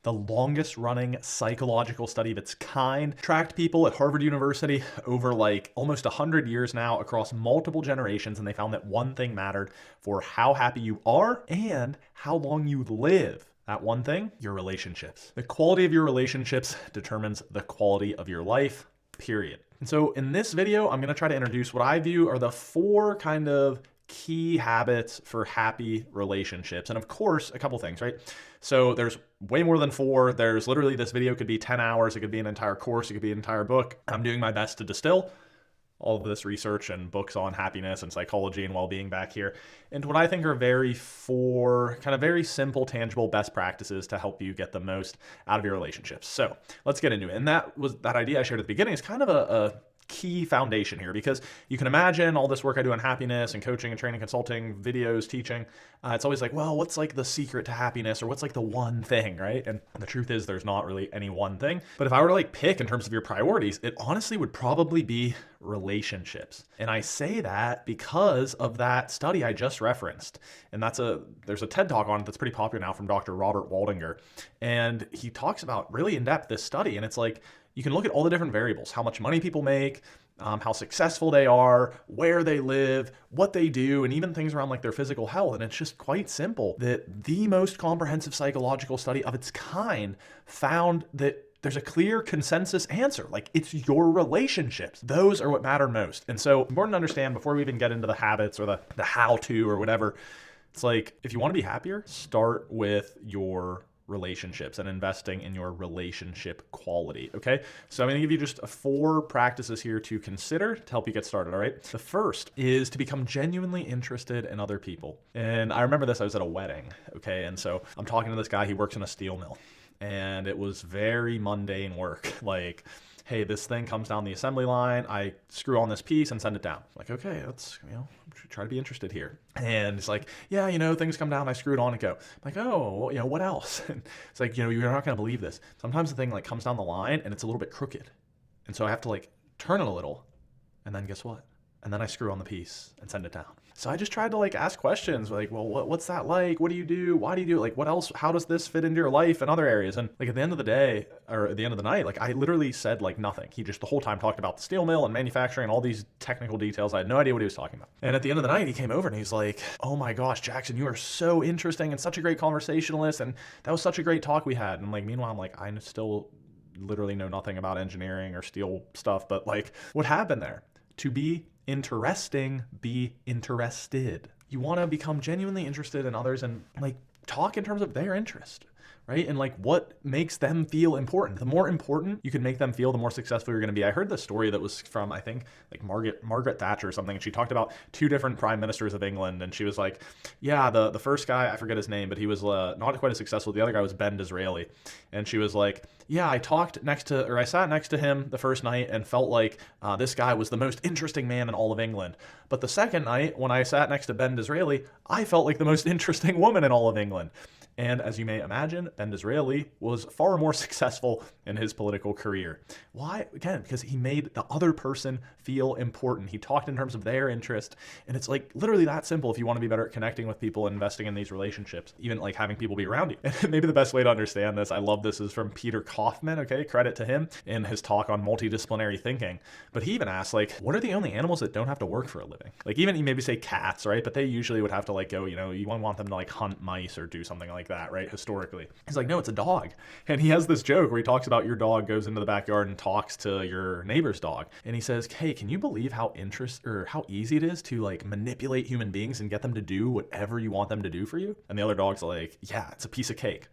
the longest running psychological study of its kind, tracked people at Harvard University over like almost 100 years now across multiple generations, and they found that one thing mattered for how happy you are and how long you live. That one thing, your relationships. The quality of your relationships determines the quality of your life, period. And so in this video, I'm gonna try to introduce what I view are the 4 kind of key habits for happy relationships. And of course, a couple things, right? So there's way more than 4. There's literally, this video could be 10 hours. It could be an entire course. It could be an entire book. I'm doing my best to distill all of this research and books on happiness and psychology and well-being back here into what I think are very 4 kind of very simple, tangible best practices to help you get the most out of your relationships. So let's get into it. And that idea I shared at the beginning is kind of a key foundation here, because you can imagine all this work I do on happiness and coaching and training, consulting, videos, teaching. It's always like, well, what's like the secret to happiness, or what's like the one thing, right? And the truth is there's not really any one thing. But if I were to like pick in terms of your priorities, it honestly would probably be relationships. And I say that because of that study I just referenced. And there's a TED Talk on it that's pretty popular now from Dr. Robert Waldinger. And he talks about really in depth this study. And it's like, you can look at all the different variables, how much money people make, how successful they are, where they live, what they do, and even things around like their physical health. And it's just quite simple that the most comprehensive psychological study of its kind found that there's a clear consensus answer. Like, it's your relationships. Those are what matter most. And so important to understand before we even get into the habits or the how to or whatever, it's like, if you want to be happier, start with your relationships and investing in your relationship quality. Okay. So I'm going to give you just 4 practices here to consider to help you get started. All right. The first is to become genuinely interested in other people. And I remember this, I was at a wedding. Okay. And so I'm talking to this guy, he works in a steel mill, and it was very mundane work. Like, hey, this thing comes down the assembly line, I screw on this piece and send it down. Like, okay, let's, try to be interested here. And it's like, yeah, things come down, I screw it on and go. I'm like, oh, well, what else? And it's like, you're not going to believe this. Sometimes the thing like comes down the line and it's a little bit crooked. And so I have to like turn it a little, and then guess what? And then I screw on the piece and send it down. So I just tried to like ask questions like, well, what's that like? What do you do? Why do you do it? Like, what else? How does this fit into your life and other areas? And like at the end of the day, or at the end of the night, like I literally said like nothing. He just the whole time talked about the steel mill and manufacturing and all these technical details. I had no idea what he was talking about. And at the end of the night, he came over and he's like, oh my gosh, Jackson, you are so interesting and such a great conversationalist. And that was such a great talk we had. And like, meanwhile, I'm like, I still literally know nothing about engineering or steel stuff, but like what happened there? To be interesting, be interested. You want to become genuinely interested in others and like talk in terms of their interest, right? And like what makes them feel important. The more important you can make them feel, the more successful you're going to be. I heard this story that was from, I think, like Margaret Thatcher or something. And she talked about 2 different prime ministers of England. And she was like, yeah, the first guy, I forget his name, but he was not quite as successful. The other guy was Ben Disraeli. And she was like, yeah, I sat next to him the first night and felt like this guy was the most interesting man in all of England. But the second night, when I sat next to Ben Disraeli, I felt like the most interesting woman in all of England. And as you may imagine, Ben Disraeli was far more successful in his political career. Why? Again, because he made the other person feel important. He talked in terms of their interest. And it's like literally that simple if you want to be better at connecting with people and investing in these relationships, even like having people be around you. And maybe the best way to understand this, I love this, is from Peter Kaufman, okay? Credit to him in his talk on multidisciplinary thinking. But he even asked, like, what are the only animals that don't have to work for a living? Like, even you maybe say cats, right? But they usually would have to like go, you want them to like hunt mice or do something like that, right? Historically. He's like, no, it's a dog. And he has this joke where he talks about your dog goes into the backyard and talks to your neighbor's dog. And he says, hey, can you believe how easy it is to like manipulate human beings and get them to do whatever you want them to do for you? And the other dog's like, yeah, it's a piece of cake.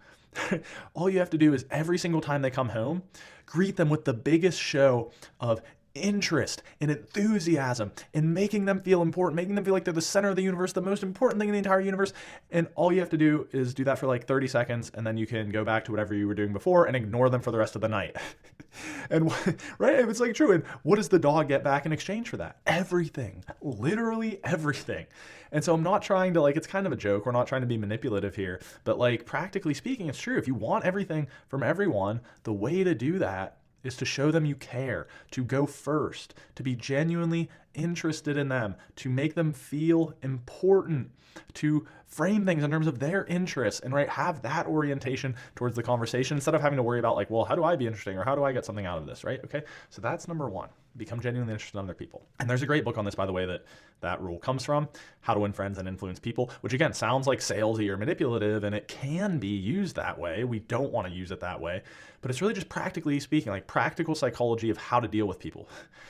All you have to do is every single time they come home, greet them with the biggest show of interest and enthusiasm and making them feel important, making them feel like they're the center of the universe, the most important thing in the entire universe. And all you have to do is do that for like 30 seconds, and then you can go back to whatever you were doing before and ignore them for the rest of the night. And right, it's like true. And what does the dog get back in exchange for that? Everything, literally everything. And so I'm not trying to like, it's kind of a joke. We're not trying to be manipulative here, but like practically speaking, it's true. If you want everything from everyone, the way to do that is to show them you care, to go first, to be genuinely interested in them, to make them feel important, to frame things in terms of their interests and have that orientation towards the conversation instead of having to worry about like, well, how do I be interesting or how do I get something out of this, right? Okay, so that's number one. Become genuinely interested in other people. And there's a great book on this, by the way, that rule comes from, How to Win Friends and Influence People, which again sounds like salesy or manipulative, and it can be used that way. We don't want to use it that way, but it's really just practically speaking, like practical psychology of how to deal with people,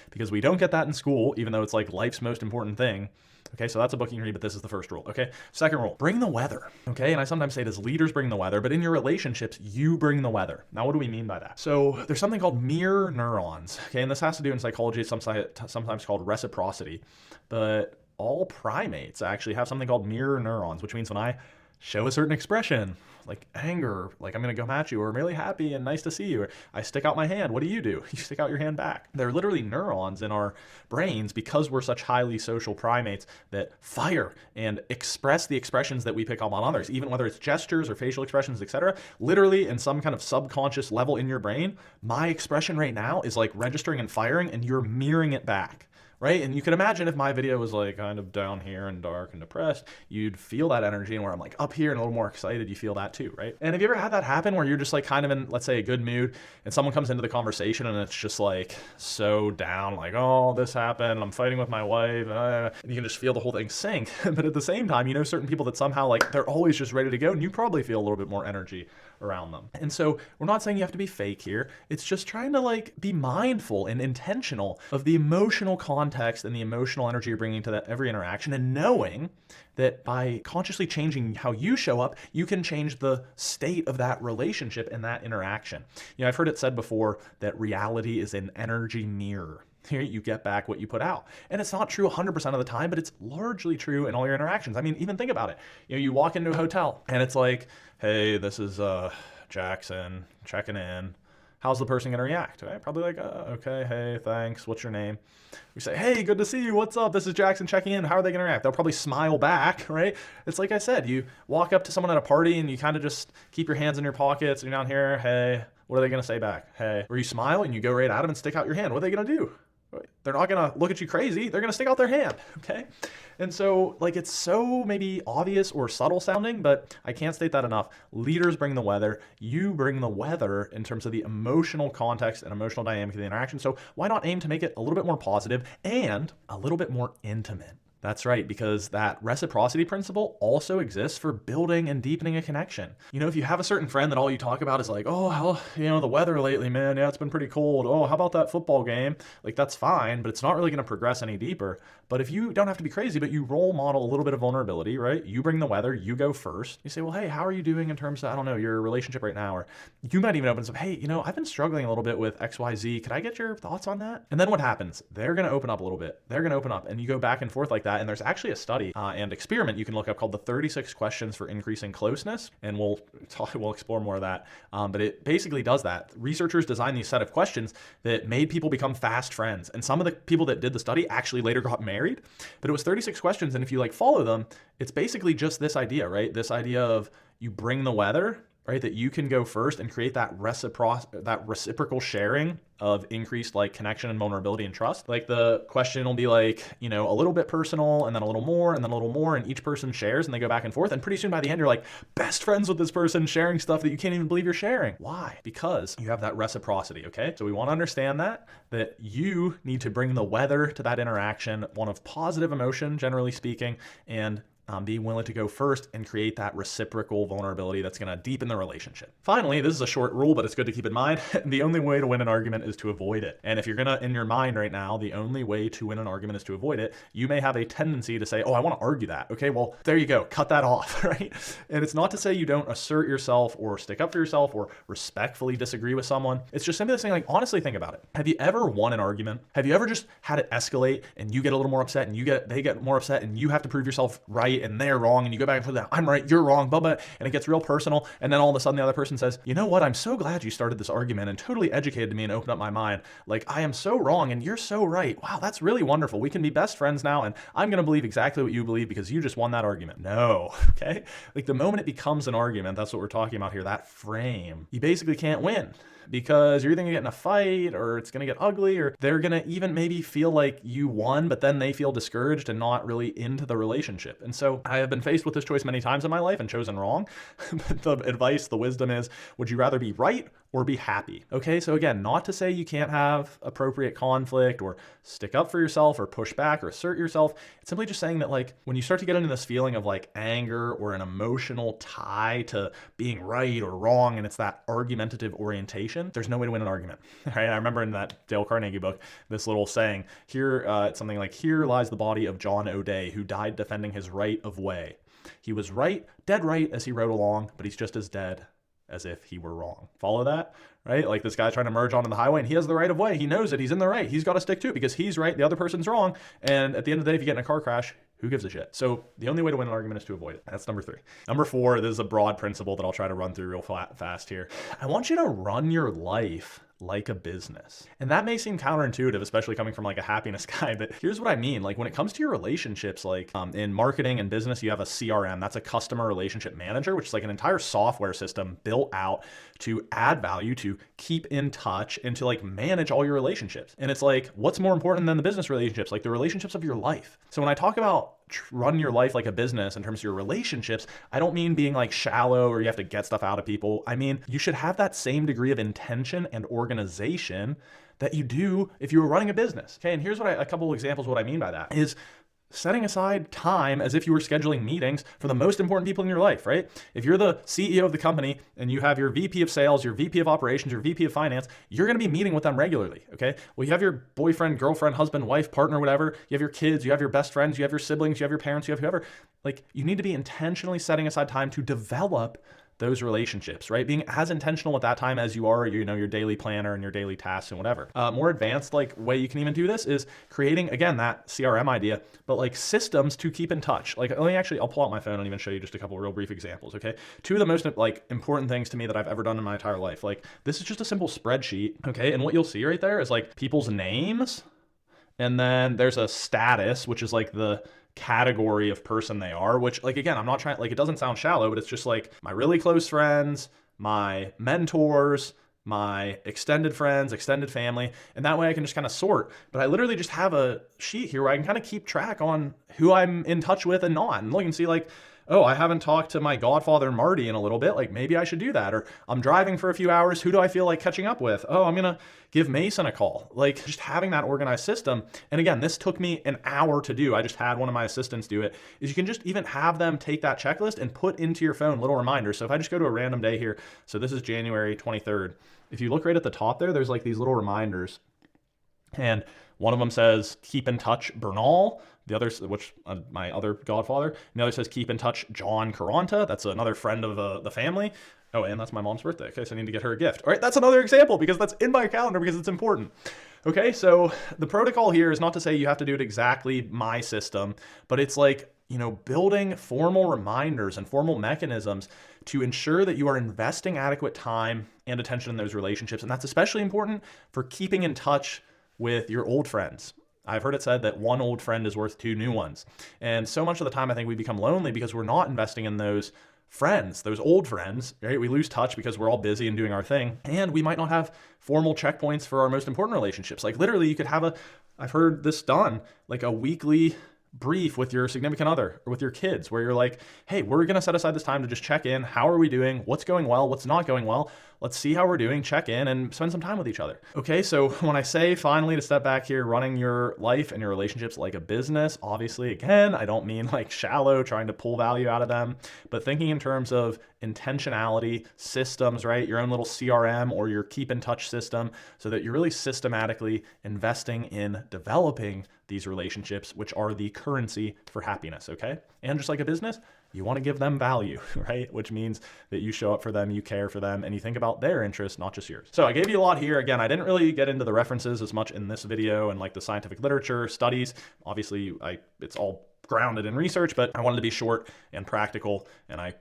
because we don't get that in school, even though it's like life's most important thing. Okay, so that's a book you can read, but this is the first rule. Okay, second rule, bring the weather. Okay, and I sometimes say this, leaders bring the weather, but in your relationships, you bring the weather. Now, what do we mean by that? So there's something called mirror neurons. Okay, and this has to do in psychology, it's sometimes called reciprocity, but all primates actually have something called mirror neurons, which means when I show a certain expression, like anger, like I'm going to come at you, or I'm really happy and nice to see you, or I stick out my hand, what do? You stick out your hand back. They're literally neurons in our brains, because we're such highly social primates, that fire and express the expressions that we pick up on others, even whether it's gestures or facial expressions, etc. Literally in some kind of subconscious level in your brain, my expression right now is like registering and firing, and you're mirroring it back. Right? And you can imagine if my video was like kind of down here and dark and depressed, you'd feel that energy, and where I'm like up here and a little more excited, you feel that too, right? And have you ever had that happen where you're just like kind of in, let's say, a good mood, and someone comes into the conversation and it's just like so down, like, oh, this happened, I'm fighting with my wife, and you can just feel the whole thing sink. But at the same time, you know certain people that somehow like they're always just ready to go, and you probably feel a little bit more energy around them. And so we're not saying you have to be fake here. It's just trying to like be mindful and intentional of the emotional context and the emotional energy you're bringing to that every interaction, and knowing that by consciously changing how you show up, you can change the state of that relationship and that interaction. You know, I've heard it said before that reality is an energy mirror. Here you get back what you put out. And it's not true 100% of the time, but it's largely true in all your interactions. I mean, even think about it. You know, you walk into a hotel and it's like, hey, this is Jackson checking in. How's the person going to react? Right? Probably like, okay, hey, thanks. What's your name? We say, hey, good to see you. What's up? This is Jackson checking in. How are they going to react? They'll probably smile back, right? It's like I said, you walk up to someone at a party and you kind of just keep your hands in your pockets and you're down here, hey, what are they going to say back? Hey. Or you smile and you go right at them and stick out your hand. What are they going to do? They're not going to look at you crazy. They're going to stick out their hand, okay? And so, like, it's so maybe obvious or subtle sounding, but I can't state that enough. Leaders bring the weather. You bring the weather in terms of the emotional context and emotional dynamic of the interaction. So why not aim to make it a little bit more positive and a little bit more intimate? That's right, because that reciprocity principle also exists for building and deepening a connection. You know, if you have a certain friend that all you talk about is like, oh, hell, you know, the weather lately, man, yeah, it's been pretty cold. Oh, how about that football game? Like, that's fine, but it's not really going to progress any deeper. But if you don't have to be crazy, but you role model a little bit of vulnerability, right? You bring the weather, you go first. You say, well, hey, how are you doing in terms of, I don't know, your relationship right now? Or you might even open up, hey, you know, I've been struggling a little bit with XYZ. Could I get your thoughts on that? And then what happens? They're going to open up a little bit. They're going to open up, and you go back and forth like that. And there's actually a study and experiment you can look up called the 36 questions for increasing closeness. And we'll explore more of that. But it basically does that. Researchers designed these set of questions that made people become fast friends. And some of the people that did the study actually later got married. But it was 36 questions. And if you like follow them, it's basically just this idea, right? This idea of you bring the weather, right? That you can go first and create that reciprocal sharing of increased like connection and vulnerability and trust. Like the question will be like, you know, a little bit personal and then a little more and then a little more, and each person shares and they go back and forth. And pretty soon by the end, you're like best friends with this person, sharing stuff that you can't even believe you're sharing. Why? Because you have that reciprocity. Okay. So we want to understand that you need to bring the weather to that interaction, one of positive emotion, generally speaking, and being willing to go first and create that reciprocal vulnerability that's going to deepen the relationship. Finally, this is a short rule, but it's good to keep in mind. The only way to win an argument is to avoid it. And if you're going to, in your mind right now, the only way to win an argument is to avoid it, you may have a tendency to say, oh, I want to argue that. Okay, well, there you go. Cut that off, right? And it's not to say you don't assert yourself or stick up for yourself or respectfully disagree with someone. It's just simply saying, like, honestly, think about it. Have you ever won an argument? Have you ever just had it escalate and you get a little more upset and they get more upset and you have to prove yourself right and they're wrong, and you go back and forth, I'm right, you're wrong, blah, blah, and it gets real personal, and then all of a sudden the other person says, you know what, I'm so glad you started this argument and totally educated me and opened up my mind. Like, I am so wrong and you're so right. Wow, that's really wonderful. We can be best friends now, and I'm going to believe exactly what you believe because you just won that argument. No, okay? Like, the moment it becomes an argument, that's what we're talking about here, that frame, you basically can't win. because you're either gonna get in a fight or it's gonna get ugly, or they're gonna even maybe feel like you won, but then they feel discouraged and not really into the relationship. And so I have been faced with this choice many times in my life and chosen wrong. But the advice, the wisdom is, would you rather be right or be happy? Okay, so again, not to say you can't have appropriate conflict or stick up for yourself or push back or assert yourself. It's simply just saying that, like, when you start to get into this feeling of like anger or an emotional tie to being right or wrong, and it's that argumentative orientation, there's no way to win an argument. Right? I remember in that Dale Carnegie book, this little saying here, it's something like, here lies the body of John O'Day, who died defending his right of way. He was right, dead right as he rode along, but he's just as dead as if he were wrong. Follow that? Right? Like this guy trying to merge onto the highway and he has the right of way. He knows it. He's in the right. He's got to stick to it because he's right. The other person's wrong. And at the end of the day, if you get in a car crash, who gives a shit? So the only way to win an argument is to avoid it. That's number 3. Number 4, this is a broad principle that I'll try to run through real fast here. I want you to run your life like a business. And that may seem counterintuitive, especially coming from like a happiness guy, but here's what I mean. Like when it comes to your relationships, like in marketing and business, you have a CRM, that's a customer relationship manager, which is like an entire software system built out to add value, to keep in touch, and to like manage all your relationships. And it's like, what's more important than the business relationships? Like the relationships of your life. So when I talk about run your life like a business in terms of your relationships, I don't mean being like shallow or you have to get stuff out of people. I mean, you should have that same degree of intention and organization that you do if you were running a business. Okay, and here's what a couple of examples of what I mean by that is setting aside time as if you were scheduling meetings for the most important people in your life, right? If you're the CEO of the company and you have your VP of sales, your VP of operations, your VP of finance, you're going to be meeting with them regularly, okay? Well, you have your boyfriend, girlfriend, husband, wife, partner, whatever. You have your kids, you have your best friends, you have your siblings, you have your parents, you have whoever. Like, you need to be intentionally setting aside time to develop those relationships, right? Being as intentional at that time as you are, you know, your daily planner and your daily tasks and whatever. More advanced like way you can even do this is creating, again, that CRM idea, but like systems to keep in touch. Like, I'll pull out my phone and even show you just a couple real brief examples, okay? 2 of the most like important things to me that I've ever done in my entire life. Like, this is just a simple spreadsheet, okay? And what you'll see right there is like people's names, and then there's a status, which is like the category of person they are, which, like, again, I'm not trying, like, it doesn't sound shallow, but it's just like my really close friends, my mentors, my extended friends, extended family, and that way I can just kind of sort. But I literally just have a sheet here where I can kind of keep track on who I'm in touch with and not. And look and see, like, oh, I haven't talked to my godfather Marty in a little bit, like maybe I should do that. Or I'm driving for a few hours, who do I feel like catching up with? Oh, I'm gonna give Mason a call. Like, just having that organized system. And again, this took me an hour to do. I just had one of my assistants do it. Is you can just even have them take that checklist and put into your phone little reminders. So if I just go to a random day here, so this is January 23rd. If you look right at the top there's like these little reminders. And one of them says, keep in touch, Bernal. The other, which my other godfather. And the other says, keep in touch, John Caranta. That's another friend of the family. Oh, and that's my mom's birthday. Okay, so I need to get her a gift. All right, that's another example because that's in my calendar because it's important. Okay, so the protocol here is not to say you have to do it exactly my system, but it's like, you know, building formal reminders and formal mechanisms to ensure that you are investing adequate time and attention in those relationships. And that's especially important for keeping in touch with your old friends. I've heard it said that one old friend is worth 2 new ones. And so much of the time I think we become lonely because we're not investing in those friends, those old friends, right? We lose touch because we're all busy and doing our thing. And we might not have formal checkpoints for our most important relationships. Like literally you could have I've heard this done, like a weekly brief with your significant other or with your kids where you're like, hey, we're going to set aside this time to just check in. How are we doing? What's going well? What's not going well? Let's see how we're doing, check in, and spend some time with each other. Okay, so when I say finally to step back here, running your life and your relationships like a business, obviously, again, I don't mean like shallow, trying to pull value out of them, but thinking in terms of intentionality, systems, right? Your own little CRM or your keep in touch system so that you're really systematically investing in developing these relationships, which are the currency for happiness, okay? And just like a business, you want to give them value, right? Which means that you show up for them, you care for them, and you think about their interests, not just yours. So I gave you a lot here. Again, I didn't really get into the references as much in this video and like the scientific literature, studies. Obviously, it's all grounded in research, but I wanted to be short and practical, and I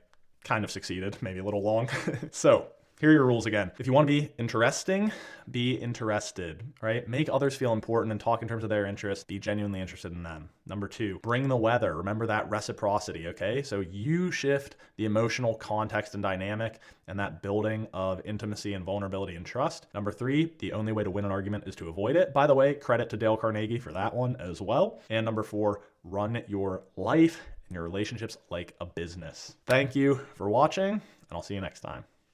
kind of succeeded, maybe a little long. So Here are your rules again. If you want to be interesting, be interested, right? Make others feel important and talk in terms of their interests. Be genuinely interested in them. Number 2, bring the weather. Remember that reciprocity, okay? So you shift the emotional context and dynamic and that building of intimacy and vulnerability and trust. Number 3, the only way to win an argument is to avoid it. By the way, credit to Dale Carnegie for that one as well. And number 4, run your life and your relationships like a business. Thank you for watching, and I'll see you next time.